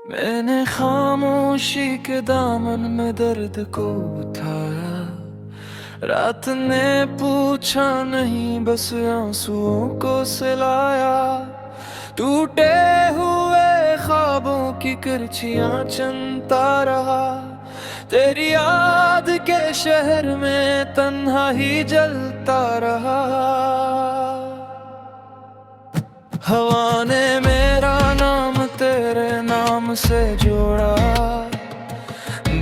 मैंने खामोशी के दामन में दर्द को उठाया। रात ने पूछा नहीं, बस आंसुओं को सिलाया। टूटे हुए ख्वाबों की करछियां चुनता रहा। तेरी याद के शहर में तन्हा ही जलता रहा। हवा ने मेरा नाम तेरे नाम से जोड़ा।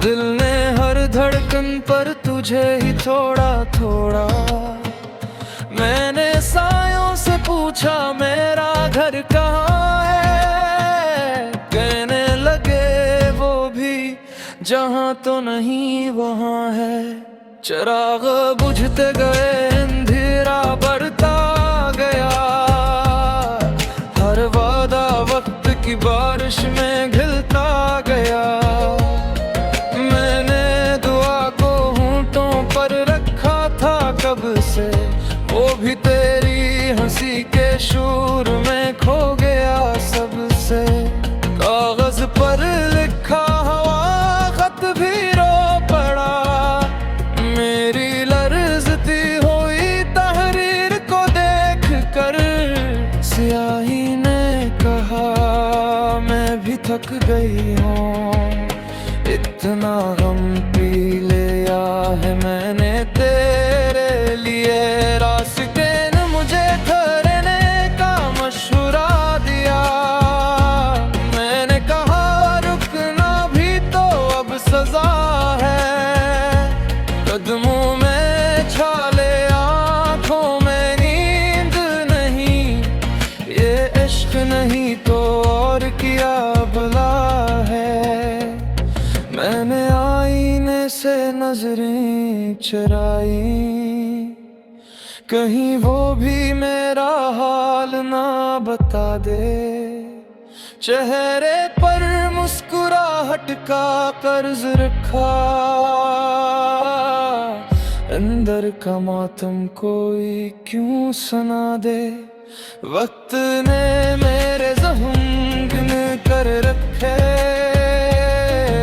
दिल ने हर धड़कन पर तुझे ही थोड़ा थोड़ा। मैंने सायों से पूछा मेरा घर कहाँ है। कहने लगे वो भी जहाँ तो नहीं वहाँ है। चिराग बुझते गए, अंधेरा बढ़ता गया। हर वादा वक्त की बारिश में घिलता गया। मैंने दुआ को होंठों पर रखा था कब से, वो भी तेरी हंसी के शूर में खो गया सबसे। कागज पर लिखा हुआ खत भी रो पड़ा। मेरी लर्जती हुई तहरीर को देख कर स्याही ने कहा मैं भी थक गई हूँ। इतना गम पी लिया है मैंने तेरे लिए। रास्ते ने मुझे ठहरने का मशवरा दिया। मैंने कहा रुकना भी तो अब सजा है। कदमों में छाले, आंखों में नींद नहीं। ये इश्क नहीं तो और क्या भला है। मैंने आईने से नजरें चुराई, कहीं वो भी मेरा हाल ना बता दे। चेहरे पर मुस्कुराहट का कर्ज रखा, अंदर का मातम कोई क्यों सुना दे। वक्त ने मेरे ज़ख्म गिन कर रखे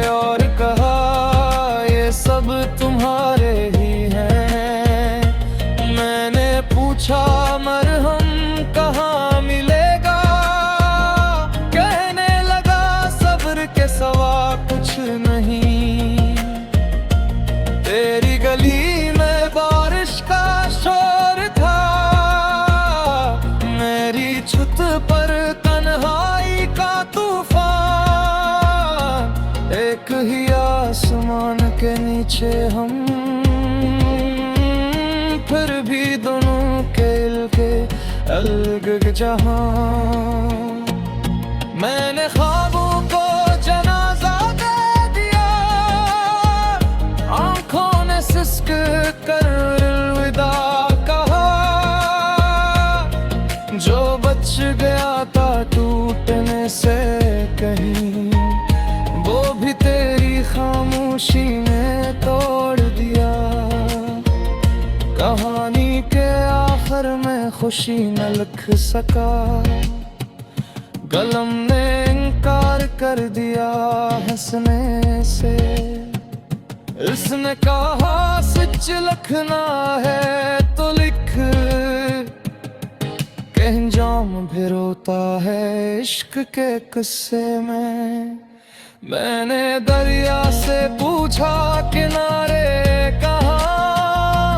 और कहा ये सब तुम्हारे ही हैं। मैंने पूछा मरहम कहाँ मिलेगा। कहने लगा सब्र के सिवा कुछ नहीं। तेरी गली में बारिश का शोर था। मेरी छत पर तन्हाई का तूफान। एक ही आसमान के नीचे हम, फिर भी दोनों के इल्के अलग जहां। मैंने ख्वाबों को जनाजा दे दिया। आंखों ने सिसक कर अलविदा कहा। जो बच गया था टूटने से कहीं, वो भी तेरी खामोशी ने तोड़ दिया। कहानी के आखिर में खुशी न लिख सका। कलम ने इनकार कर दिया हंसने से। इसने कहा सच लिखना है तो लिख। अंजाम भी रोता है इश्क के किस्से में। मैंने दरिया से पूछा किनारे कहाँ।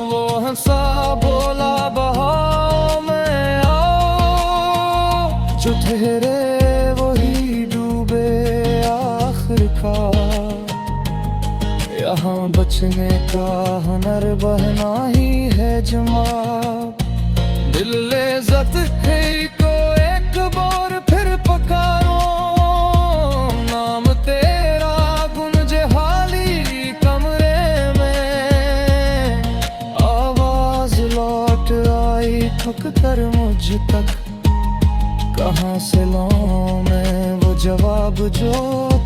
वो हंसा बोला बहाव में आओ। जो ठहरे वही डूबे आखिरकार। यहाँ बचने का हुनर बहना ही है जवाब। दिल लेज़त है को एक बार फिर पकारो। नाम तेरा गुंजे हाली कमरे में। आवाज लौट आई थक कर मुझ तक। कहाँ से लाऊं मैं वो जवाब जो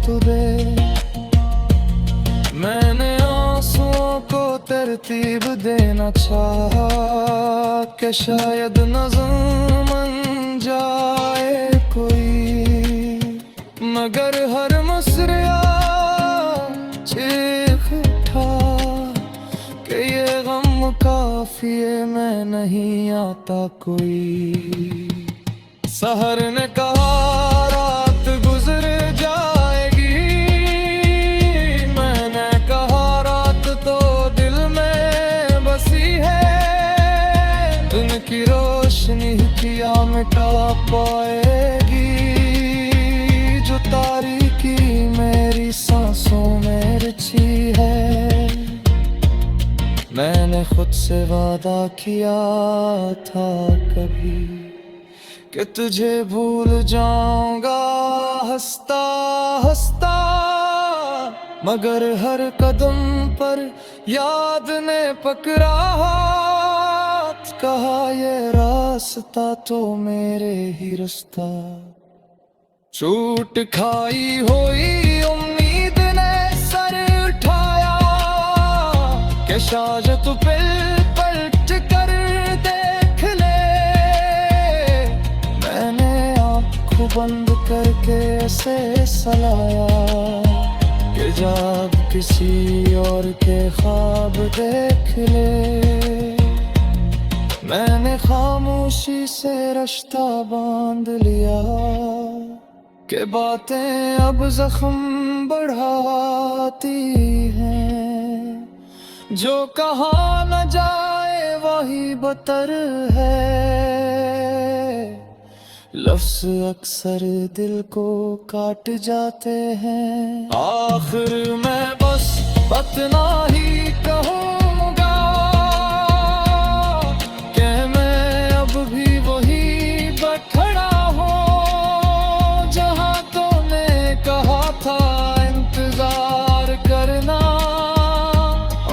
तू दे। मैंने आंसुओं को तरतीब देना चाहा कि शायद नज़्म बन जाए कोई। मगर हर मुस्रिया चीख उठा कि ये गम काफिए में नहीं आता कोई। सहर ने कहा रात गुजर जाएगी, मैंने कहा रात तो दिल में बसी है, दिन की रोशनी किया मिटा पाएगी जो तारीकी मेरी सांसों में रची है। मैंने खुद से वादा किया था कभी कि तुझे भूल जाऊंगा हंसता हंसता, मगर हर कदम पर याद ने पकड़ा हाथ, कहा ये रास्ता तो मेरे ही रास्ता। छूट खाई हुई उम्मीद ने सर उठाया कि शायद तू पलट कर देख ले। मैंने आँख बंद करके ऐसे सलाया कि जब किसी और के ख्वाब देख ले। मैंने खामोशी से रिश्ता बांध लिया कि बातें अब जख्म बढ़ाती हैं, जो कहा न जाए वही बतर है। लफ्ज़ अक्सर दिल को काट जाते हैं, आखिर मैं बस इतना ही कहूँगा कि मैं अब भी वही बखड़ा हूँ जहाँ तूने कहा था इंतजार करना,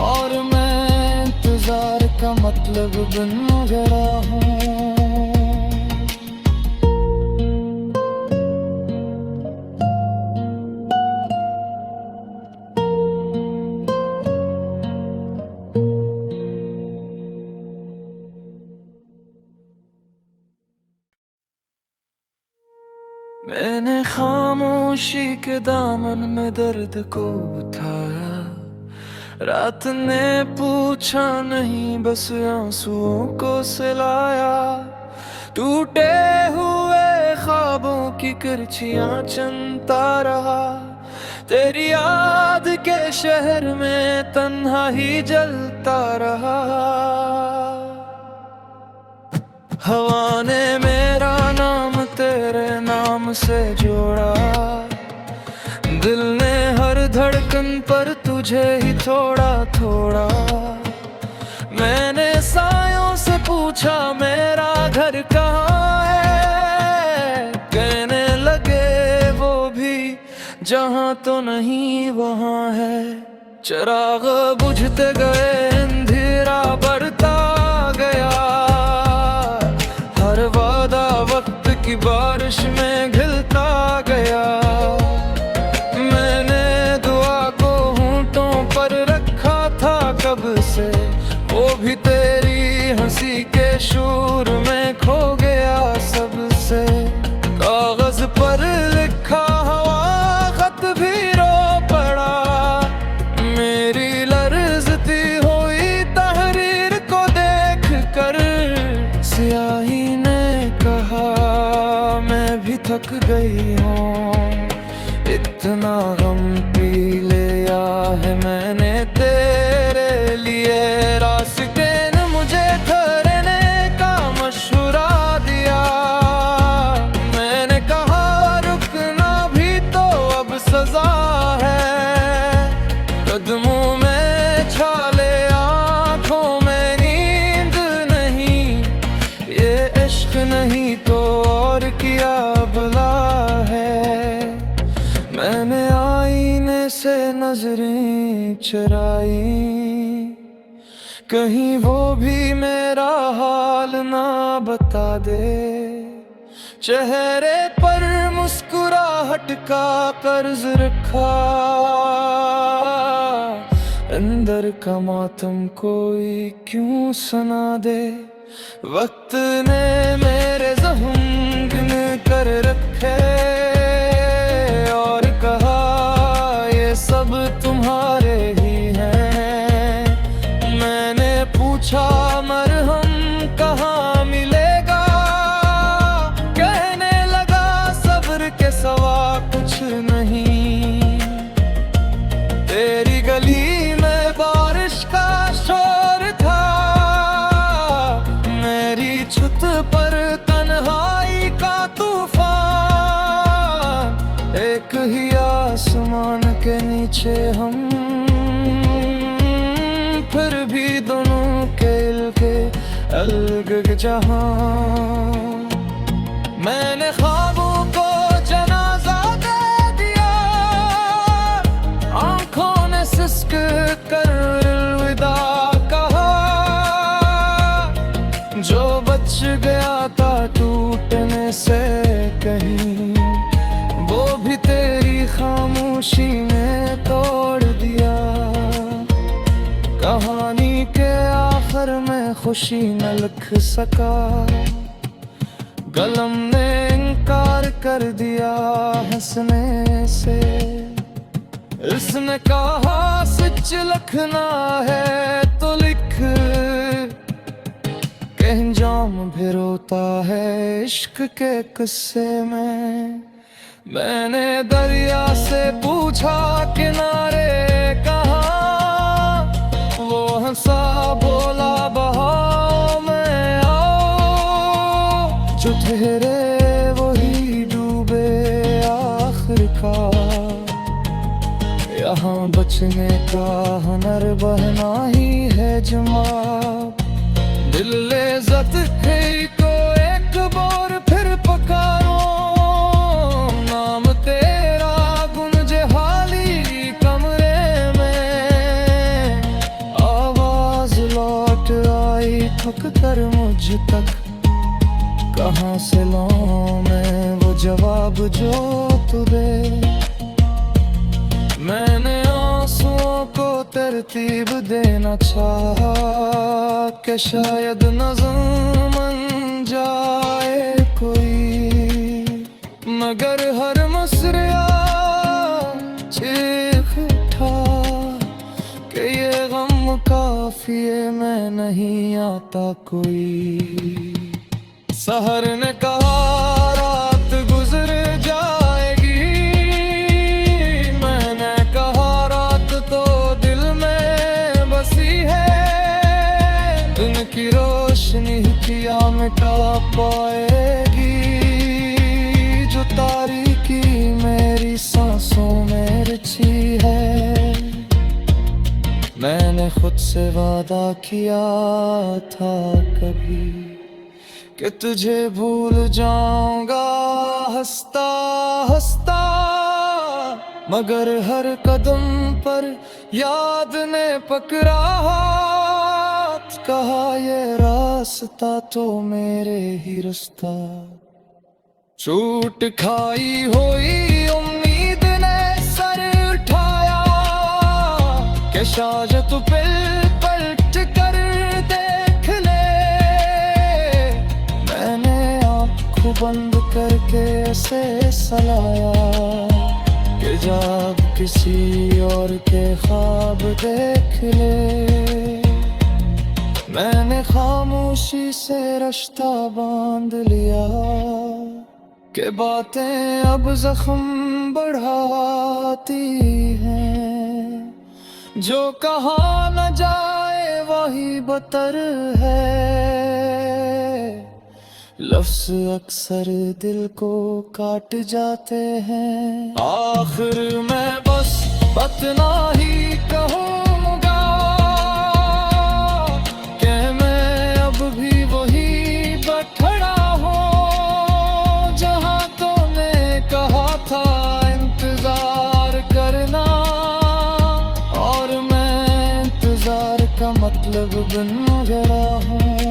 और मैं इंतजार का मतलब बन गया हूँ। मैंने खामोशी के दामन में दर्द को उठाया, रात ने पूछा नहीं बस आंसुओं को सिलाया। टूटे हुए ख्वाबों की करछियां चुनता रहा, तेरी याद के शहर में तन्हा ही जलता रहा। हवा ने मेरा नाम तेरे नाम से जोड़ा, दिल ने हर धड़कन पर तुझे ही थोड़ा थोड़ा। मैंने सायों से पूछा मेरा घर कहाँ है, कहने लगे वो भी जहाँ तो नहीं वहाँ है। चिराग बुझते गए अंधेरा बढ़ता गया, हर वादा वक्त की बारिश में घिलता गया। मैंने दुआ को होंठों पर रखा था कब से, वो भी तेरी हंसी के शूर में खो गया सबसे। कागज पर लिखा हुआ खत भी रो पड़ा, मेरी लर्जती हुई तहरीर को देख कर। स्याही थक गई हूँ, इतना गम पी लिया है मैंने तेरे लिए। रास्ते ने मुझे ठहरने का मशवरा दिया, मैंने कहा रुकना भी तो अब सजा है। कदमों में छाले आँखों में नींद नहीं, ये इश्क नहीं तो और किया है। मैंने आईने से नजरें चुराई, कहीं वो भी मेरा हाल ना बता दे। चेहरे पर मुस्कुराहट का कर्ज रखा, अंदर का मातम कोई क्यों सुना दे। वक्त ने मेरे ज़ख्म गिन कर रखे, एक ही आसमान के नीचे हम, फिर भी दोनों के अलग जहां। मैंने ख्वाबों को जनाजा दे दिया, आंखों ने सिसक कर अलविदा कहा। जो बच गया था टूटने से कहीं, वो भी तेरी खामोशी ने तोड़ दिया। कहानी के आखिर में खुशी न लिख सका, कलम ने इनकार कर दिया हंसने से। इसने कहा सच लिखना है तो लिख, के अंजाम भी रोता है इश्क के किस्से में। मैंने दरिया से पूछा किनारे कहाँ, वो हंसा बोला बहाव में आओ। जो ठहरे वही डूबे आखिरकार, यहाँ बचने का हुनर बहना ही है जमाब। दिल इज़्ज़त है को एक बार फिर पकारो, नाम तेरा गुंजे हाली कमरे में। आवाज लौट आई थक कर मुझ तक, कहाँ से लाऊं मैं वो जवाब जो तू दे। मैंने आंसुओं को तरतीब देना चाहा, कि शायद नज़्म बन जाए कोई। मगर हर मसरिया चीख उठा, कि ये गम काफिए में नहीं आता कोई। सहर ने कहा रात गुजर जाएगी, मैंने कहा रात तो दिल में बसी है। दिन की रोशनी किया मिटा पाएगी, जो तारीकी मेरी सांसों में रची है। मैंने खुद से वादा किया था कभी, कि तुझे भूल जाऊंगा हंसता हंसता। मगर हर कदम पर याद ने पकड़ा हाथ, कहा ये रास्ता तो मेरे ही रास्ता। छूट खाई हुई उम्मीद ने सर उठाया, कि शायद तू पलट कर देख ले। मैंने आँख बंद करके ऐसे सलाया, कि जब किसी और के ख्वाब देख ले। मैंने खामोशी से रिश्ता बांध लिया, कि बातें अब जख्म बढ़ाती हैं। जो कहा न जाए वही बतर है, लफ्ज़ अक्सर दिल को काट जाते हैं। आखिर मैं बस इतना ही कहूँगा, कि मैं अब भी वही बठड़ा हूँ, जहाँ तूने कहा था इंतजार करना। और मैं इंतजार का मतलब बन गया हूँ।